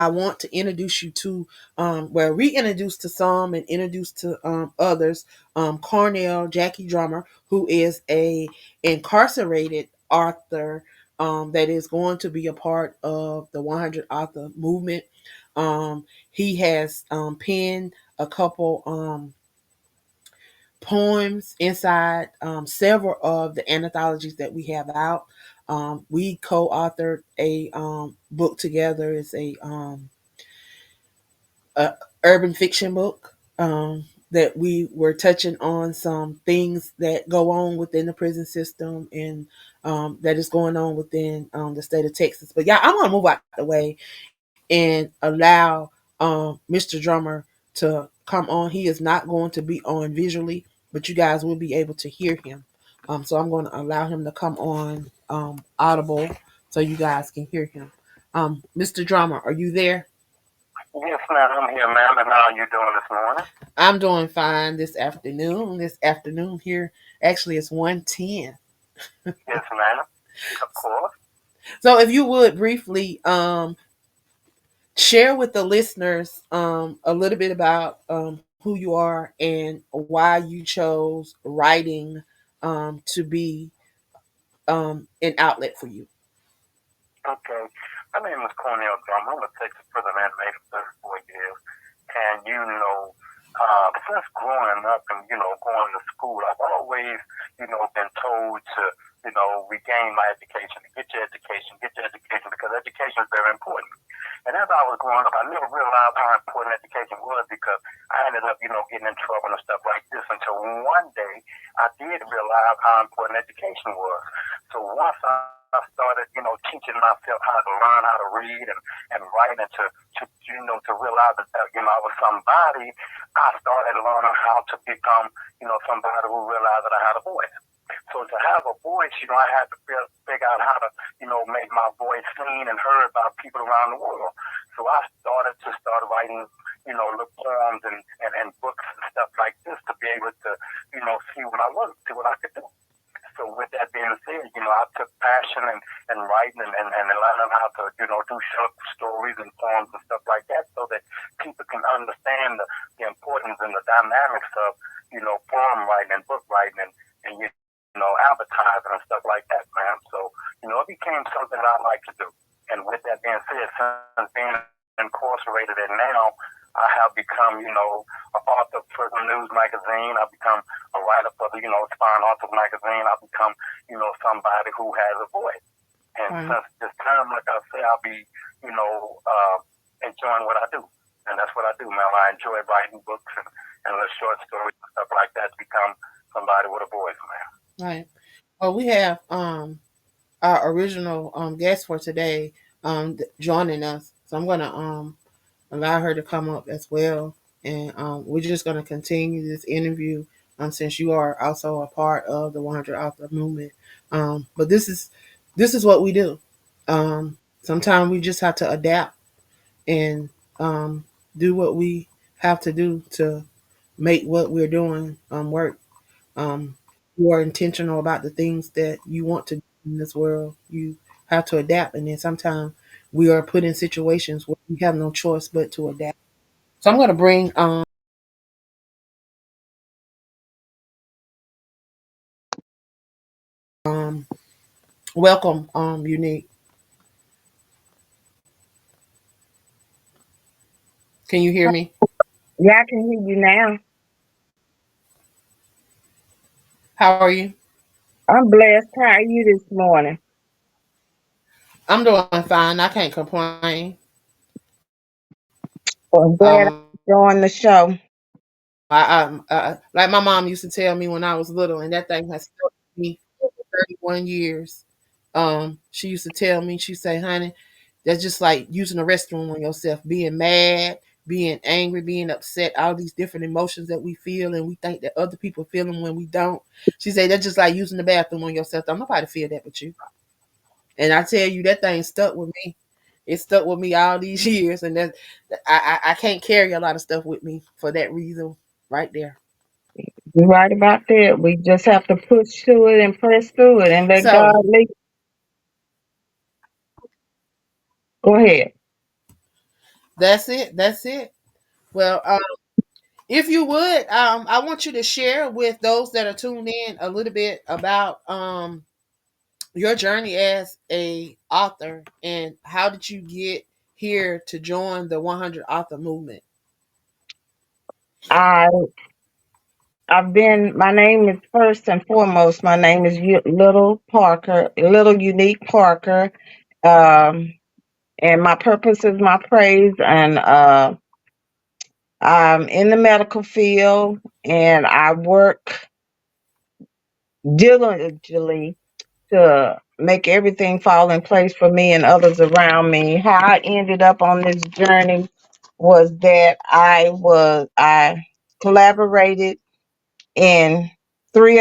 I want to introduce you to, well, reintroduce to some and introduce to others, Cornell Jackie Drummer, who is a incarcerated author that is going to be a part of the 100 author movement. He has penned a couple poems inside several of the anthologies that we have out. We co-authored a book together. It's a urban fiction book that we were touching on some things that go on within the prison system and that is going on within the state of Texas. But yeah, I'm gonna move out the way and allow Mr. Drummer to come on. He is not going to be on visually, but you guys will be able to hear him. So I'm going to allow him to come on audible so you guys can hear him. Mr. Drummer, are you there? Yes, ma'am. I'm here, ma'am. And how are you doing this morning? I'm doing fine this afternoon. This afternoon here, actually, it's 1:10. Yes, ma'am. Of course. So if you would briefly share with the listeners a little bit about who you are and why you chose writing to be an outlet for you. Okay. My name is Cornel Drum. I'm a Texas prison inmate for 34 years. And, since growing up and, going to school, I've always, been told to, regain my education, get your education, because education is very important. And as I was growing up, I never realized how important education was because I ended up, getting in trouble and stuff like this until one day I did realize how important education was. So once I started, teaching myself how to learn how to read and write and to realize that, I was somebody, I started learning how to become, somebody who realized that I had a voice. So to have a voice, I had to figure out how to, make my voice seen and heard by people around the world. So I started writing, little poems and books and stuff like this to be able to, see what I was, see what I could do. So with that being said, I took passion and writing and learning how to, do short stories and poems and stuff like that so that people can understand the importance and the dynamics of, poem writing and book writing and advertising and stuff like that, man. So, it became something I like to do. And with that being said, since being incarcerated and now I have become, an author of Prison News magazine. I've become a writer for the, Aspiring Authors magazine. I've become, somebody who has a voice. And since this time, like I say, I'll be, enjoying what I do. And that's what I do, man. I enjoy writing books and little short stories and stuff like that to become somebody with a voice, man. Right. Well, we have our original guest for today joining us. So I'm going to allow her to come up as well. And we're just going to continue this interview since you are also a part of the 100 Author movement. But this is what we do. Sometimes we just have to adapt and do what we have to do to make what we're doing work. You are intentional about the things that you want to do in this world. You have to adapt, and then sometimes we are put in situations where we have no choice but to adapt. So I'm going to bring um welcome Unique. Can you hear me? Yeah, I can hear you now. How are you? I'm blessed. How are you this morning? I'm doing fine. I can't complain. Well, I'm glad I joined the show. Like my mom used to tell me when I was little, and that thing has stuck with me for 31 years. She used to tell me, she say, honey, that's just like using the restroom on yourself, being mad, being angry, being upset, all these different emotions that we feel and we think that other people feel them when we don't. She said that's just like using the bathroom on yourself. Don't nobody feel that but you. And I tell you, that thing stuck with me. It stuck with me all these years, and I can't carry a lot of stuff with me for that reason right there. You're right about that. We just have to push through it and press through it and let God So lead. Go ahead. That's it. That's it. Well, if you would, I want you to share with those that are tuned in a little bit about your journey as a author and how did you get here to join the 100 author movement. I I've been. My name is first and foremost. My name is Little Parker, Little Unique Parker, um, and my purpose is my praise. And I'm in the medical field, and I work diligently to make everything fall in place for me and others around me. How I ended up on this journey was that I collaborated in three.